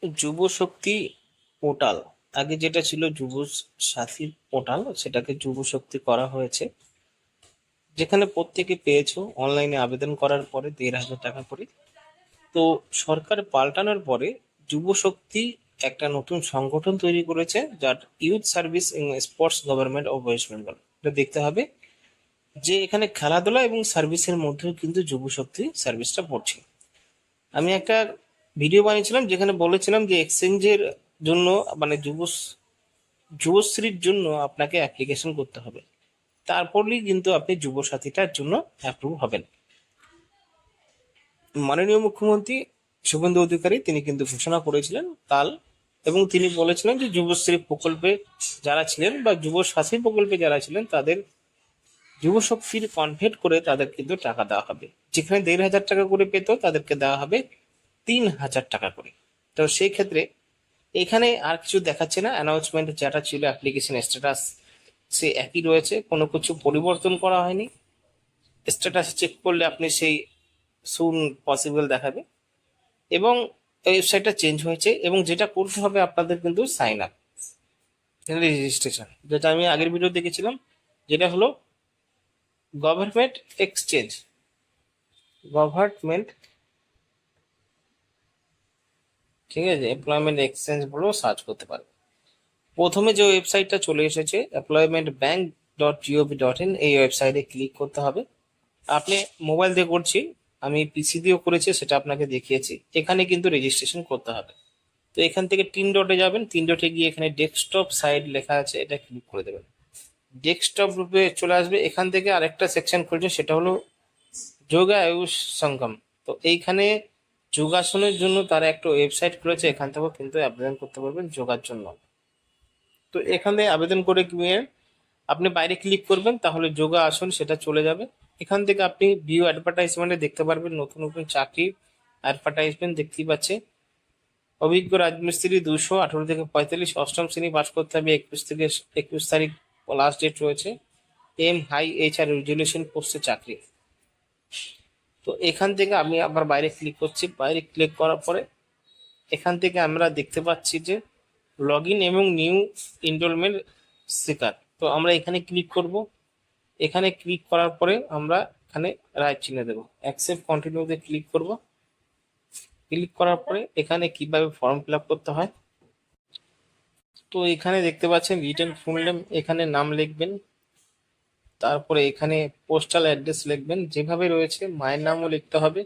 যুব শক্তি পোর্টাল, আগে যেটা ছিল যুব সাথী পোর্টাল, সেটাকে যুব শক্তি করা হয়েছে, যেখানে প্রত্যেকে পেয়েছো অনলাইনে আবেদন করার পরে ১,৫০০ টাকা করে। তো সরকার পাল্টানোর পরে যুব শক্তি একটা নতুন সংগঠন তৈরি করেছে, যার youth service in sports government of West Bengal. এটা দেখতে হবে যে এখানে খেলাধুলা এবং সার্ভিসের মধ্যেও কিন্তু যুব শক্তি সার্ভিসটা পড়ছে। আমি একটা ভিডিও বানিয়েছিলাম যেখানে বলেছিলাম যে এক্সচেঞ্জের জন্য, মানে যুবশ্রীর জন্য আপনাকে অ্যাপ্লিকেশন করতে হবে, তারপরেই কিন্তু আপনি যুব সাথীটার জন্য অ্যাপ্রুভ হবেন। মাননীয় মুখ্যমন্ত্রী শুভেন্দু অধিকারী তিনি কিন্তু ঘোষণা করেছিলেন কাল, এবং তিনি বলেছিলেন যে যুবশ্রী প্রকল্পে যারা ছিলেন বা যুব সাথী প্রকল্পে যারা ছিলেন তাদের যুব শক্তির কনভার্ট করে তাদের কিন্তু টাকা দেওয়া হবে। যেখানে ১,৫০০ টাকা করে পেত, তাদেরকে দেওয়া হবে ৩,০০০ টাকা করে। তো সেই ক্ষেত্রে এখানে আর কিছু দেখাচ্ছে না, অ্যানাউন্সমেন্ট যেটা ছিল অ্যাপ্লিকেশন স্ট্যাটাস সে একই রয়েছে, কোনো কিছু পরিবর্তন করা হয়নি। স্ট্যাটাস চেক করলে আপনি সেই সুন পসিবল দেখাবে, এবং ওয়েবসাইটটা চেঞ্জ হয়েছে, এবং যেটা করতে হবে আপনাদের কিন্তু সাইন আপ রেজিস্ট্রেশন, যেটা আমি আগের ভিডিও দেখেছিলাম, যেটা হলো গভর্নমেন্ট এক্সচেঞ্জ, গভর্নমেন্ট, ঠিক আছে, এমপ্লয়মেন্ট এক্সচেঞ্জ বলেও সার্চ করতে পারবে। প্রথমে যে ওয়েবসাইটটা চলে এসেছে employmentbank.gov.in, এই ওয়েবসাইটে ক্লিক করতে হবে। আপনি মোবাইল দিয়ে করছি, আমি পিসি দিয়েও করেছি, সেটা আপনাকে দেখিয়েছি। এখানে কিন্তু রেজিস্ট্রেশন করতে হবে। তো এখান থেকে ৩ ডটে যাবেন, ৩ ডটে গিয়ে এখানে ডেস্কটপ সাইট লেখা আছে, এটা ক্লিক করে দেবেন। ডেস্কটপ রূপে চলে আসবে। এখান থেকে আরেকটা সেকশন খুলছে, সেটা হলো যোগা আয়ুষ সঙ্গম। তো এইখানে যোগাসনের জন্য তারা একটা ওয়েবসাইট খুলেছে, এখান থেকেও কিন্তু আবেদন করতে পারবেন যোগার জন্য। তো এখানে আবেদন করে গিয়ে আপনি বাইরে ক্লিক করবেন, তাহলে যোগা আসন সেটা চলে যাবে। এখান থেকে আপনি ভিউ অ্যাডভার্টাইজমেন্টে দেখতে পারবেন নতুন নতুন চাকরি অ্যাডভার্টাইজমেন্ট দেখতেই পাচ্ছে। অভিজ্ঞ রাজমিস্ত্রি ২১৮ থেকে ৪৫, অষ্টম শ্রেণী পাস করতে হবে, ২১ তারিখ লাস্ট ডেট রয়েছে। হাই HR রেজুলেশন পোস্টে চাকরি। তো এখান থেকে আমি আবার বাইরে ক্লিক করছি, বাইরে ক্লিক করার পরে এখান থেকে আমরা দেখতে পাচ্ছি যে লগ ইন এবং নিউ এনরোলমেন্ট স্টিকার। তো আমরা এখানে ক্লিক করব। এখানে ক্লিক করার পরে আমরা এখানে রাইট চিহ্ন দেবো, অ্যাকসেপ্ট কন্টিনিউতে ক্লিক করব। ক্লিক করার পরে এখানে কিভাবে ফর্ম ফিল আপ করতে হয়, তো এখানে দেখতে পাচ্ছেন রিটেন ফুল নেম, এখানে নাম লিখবেন, তারপরে এখানে পোস্টাল অ্যাড্রেস লিখবেন, যেভাবে রয়েছে মায়ের নামও লিখতে হবে।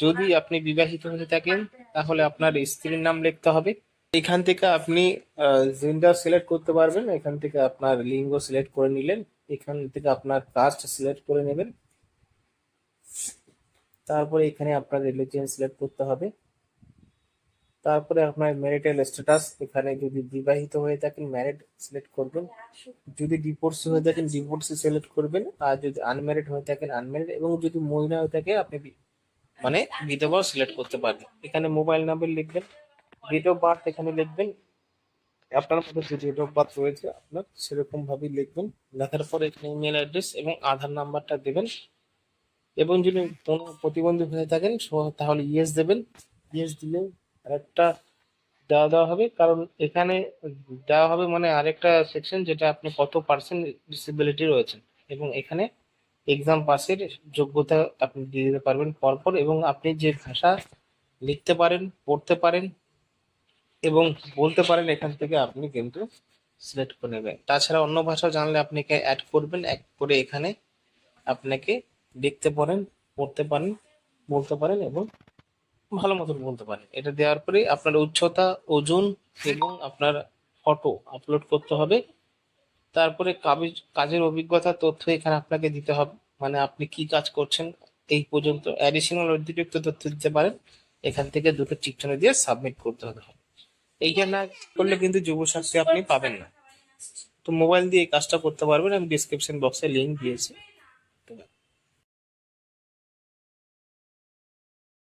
যদি আপনি বিবাহিত হয়ে থাকেন তাহলে আপনার স্ত্রীর নাম লিখতে হবে। এখান থেকে আপনি জেন্ডার সিলেক্ট করতে পারবেন, এখান থেকে আপনার লিঙ্গ সিলেক্ট করে নিলেন, এখান থেকে আপনার কাস্ট সিলেক্ট করে নেবেন, তারপরে এখানে আপনার রিলিজিয়ন সিলেক্ট করতে হবে, তারপরে আপনার ম্যারিটাল স্ট্যাটাস, এখানে যদি বিবাহিত হয়ে থাকেন ম্যারিড সিলেক্ট করবেন, যদি ডিভোর্সি হয়ে থাকেন ডিভোর্সি সিলেক্ট করবেন, আর যদি আনম্যারিড হয়ে থাকেন আনম্যারিড, এবং যদি মহিলা হয়ে থাকে আপনি মানে বিধবাও সিলেক্ট করতে পারবেন। এখানে মোবাইল নাম্বার লিখবেন, ডেট অফ বার্থ এখানে লিখবেন, আপনার মধ্যে যে ডেট অফ বার্থ রয়েছে আপনার সেরকম ভাবেই লিখবেন। লেখার পরে এখানে ইমেল অ্যাড্রেস এবং আধার নাম্বারটা দেবেন, এবং যদি কোনো প্রতিবন্ধী হয়ে থাকেন তাহলে ইয়েস দেবেন। ইয়েস দিলে আরেকটা দেওয়া হবে, কারণ এখানে দেওয়া হবে মানে আরেকটা সেকশন, যেটা আপনি কত পার্সেন্ট ডিসেবিলিটি রয়েছেন, এবং এখানে এক্সাম পাসের যোগ্যতা আপনি দিয়ে দিতে পারবেন পরপর, এবং আপনি যে ভাষা লিখতে পারেন, পড়তে পারেন এবং বলতে পারেন, এখান থেকে আপনি কিন্তু সিলেক্ট করে নেবেন। তাছাড়া অন্য ভাষা জানলে আপনি অ্যাড করবেন, অ্যাড করে এখানে আপনাকে লিখতে পারেন, পড়তে পারেন, বলতে পারেন এবং ভালো মতন বলতে পারেন। এটা দেওয়ার পরে আপনার উচ্চতা, ওজন এবং আপনার ফটো আপলোড করতে হবে। তারপরে কাজের অভিজ্ঞতা তথ্য এখানে আপনাকে দিতে হবে, মানে আপনি কি কাজ করছেন এই পর্যন্ত, অ্যাডিশনাল অতিরিক্ত তথ্য দিতে পারেন। এখান থেকে দুটো টিকচিহ্ন দিয়ে সাবমিট করতে হবে। এইটা না করলে কিন্তু যুব সাথী আপনি পাবেন না। তো মোবাইল দিয়ে এই কাজটা করতে পারবেন, আমি ডিসক্রিপশন বক্সে লিঙ্ক দিয়েছি।